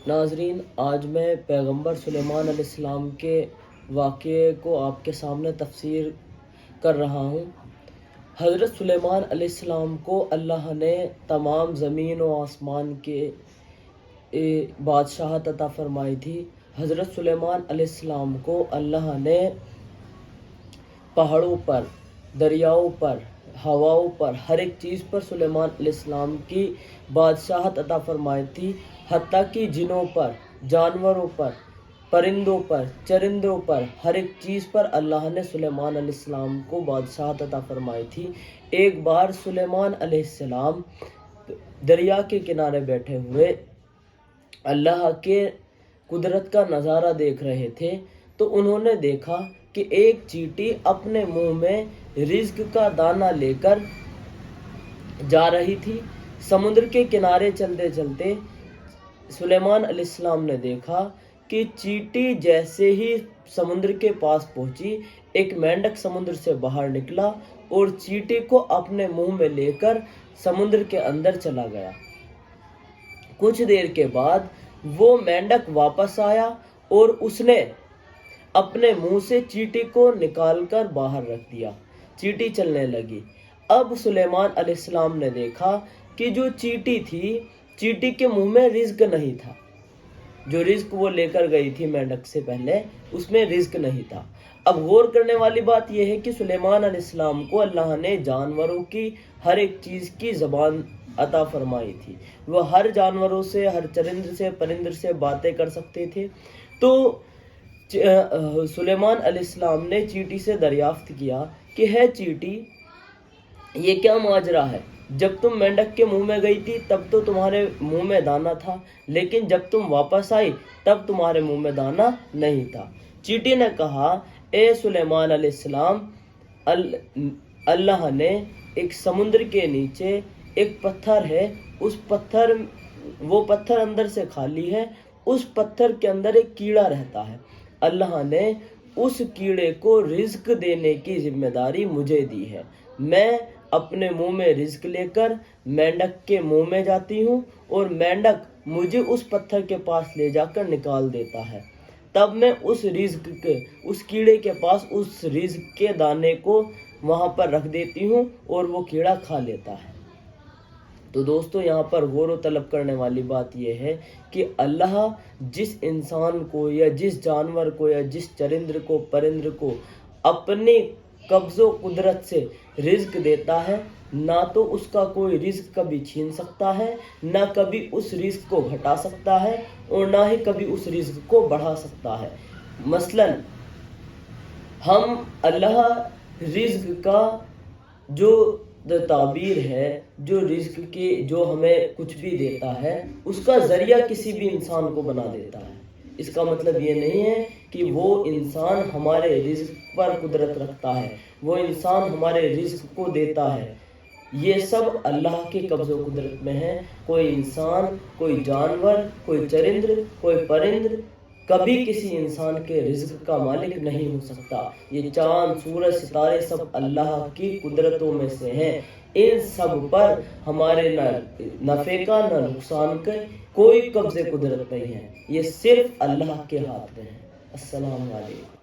ناظرین، آج میں پیغمبر سلیمان علیہ السلام کے واقعے کو آپ کے سامنے تفسیر کر رہا ہوں۔ حضرت سلیمان علیہ السلام کو اللہ نے تمام زمین و آسمان کے بادشاہت عطا فرمائی تھی۔ حضرت سلیمان علیہ السلام کو اللہ نے پہاڑوں پر، دریاؤں پر، ہواؤں پر، ہر ایک چیز پر سلیمان علیہ السلام کی بادشاہت عطا فرمائی تھی، حتیٰ کہ جنوں پر، جانوروں پر، پرندوں پر، چرندوں پر، ہر ایک چیز پر اللہ نے سلیمان علیہ السلام کو بادشاہت عطا فرمائی تھی۔ ایک بار سلیمان علیہ السلام دریا کے کنارے بیٹھے ہوئے اللہ کے قدرت کا نظارہ دیکھ رہے تھے، تو انہوں نے دیکھا کہ ایک چیٹی اپنے منہ میں رزق کا دانہ لے کر جا رہی تھی۔ سمندر کے کنارے چلتے چلتے سلیمان علیہ السلام نے دیکھا کہ چیٹی جیسے ہی سمندر کے پاس پہنچی، ایک مینڈک سمندر سے باہر نکلا اور چیٹی کو اپنے منہ میں لے کر سمندر کے اندر چلا گیا۔ کچھ دیر کے بعد وہ مینڈک واپس آیا اور اس نے اپنے منہ سے چیٹی کو نکال کر باہر رکھ دیا۔ چیٹی چلنے لگی۔ اب سلیمان علیہ السلام نے دیکھا کہ جو چیٹی تھی، چیٹی کے منہ میں رزق نہیں تھا۔ جو رزق وہ لے کر گئی تھی مینڈک سے پہلے، اس میں رزق نہیں تھا۔ اب غور کرنے والی بات یہ ہے کہ سلیمان علیہ السلام کو اللہ نے جانوروں کی ہر ایک چیز کی زبان عطا فرمائی تھی۔ وہ ہر جانوروں سے، ہر چرند سے، پرندر سے باتیں کر سکتے تھے۔ تو سلیمان علیہ السلام نے چیٹی سے دریافت کیا کہ ہے چیٹی، یہ کیا ماجرا ہے؟ جب تم مینڈک کے منہ میں گئی تھی تب تو تمہارے منہ میں دانہ تھا، لیکن جب تم واپس آئی تب تمہارے منہ میں دانہ نہیں تھا۔ چیٹی نے کہا، اے سلیمان علیہ السلام، اللہ نے ایک سمندر کے نیچے ایک پتھر ہے، وہ پتھر اندر سے خالی ہے، اس پتھر کے اندر ایک کیڑا رہتا ہے۔ اللہ نے اس کیڑے کو رزق دینے کی ذمہ داری مجھے دی ہے۔ میں اپنے منہ میں رزق لے کر مینڈک کے منہ میں جاتی ہوں اور مینڈک مجھے اس پتھر کے پاس لے جا کر نکال دیتا ہے۔ تب میں اس کیڑے کے پاس اس رزق کے دانے کو وہاں پر رکھ دیتی ہوں اور وہ کیڑا کھا لیتا ہے۔ تو دوستو، یہاں پر غور و طلب کرنے والی بات یہ ہے کہ اللہ جس انسان کو یا جس جانور کو یا جس چرندر کو، پرندر کو اپنی قبض و قدرت سے رزق دیتا ہے، نہ تو اس کا کوئی رزق کبھی چھین سکتا ہے، نہ کبھی اس رزق کو گھٹا سکتا ہے، اور نہ ہی کبھی اس رزق کو بڑھا سکتا ہے۔ مثلاً ہم اللہ رزق کا جو تعبیر ہے، جو رزق کی جو ہمیں کچھ بھی دیتا ہے، اس کا ذریعہ کسی بھی انسان کو بنا دیتا ہے۔ اس کا مطلب یہ نہیں ہے کہ وہ انسان ہمارے رزق پر قدرت رکھتا ہے، وہ انسان ہمارے رزق کو دیتا ہے۔ یہ سب اللہ کے قبض و قدرت میں ہے۔ کوئی انسان، کوئی جانور، کوئی چرندر، کوئی پرند کبھی کسی انسان کے رزق کا مالک نہیں ہو سکتا۔ یہ چاند، سورج، ستارے سب اللہ کی قدرتوں میں سے ہیں۔ ان سب پر ہمارے نہ نفع کا نہ نقصان کا کوئی قبض قدرت نہیں ہے، یہ صرف اللہ کے ہاتھ میں ہے۔ السلام علیکم۔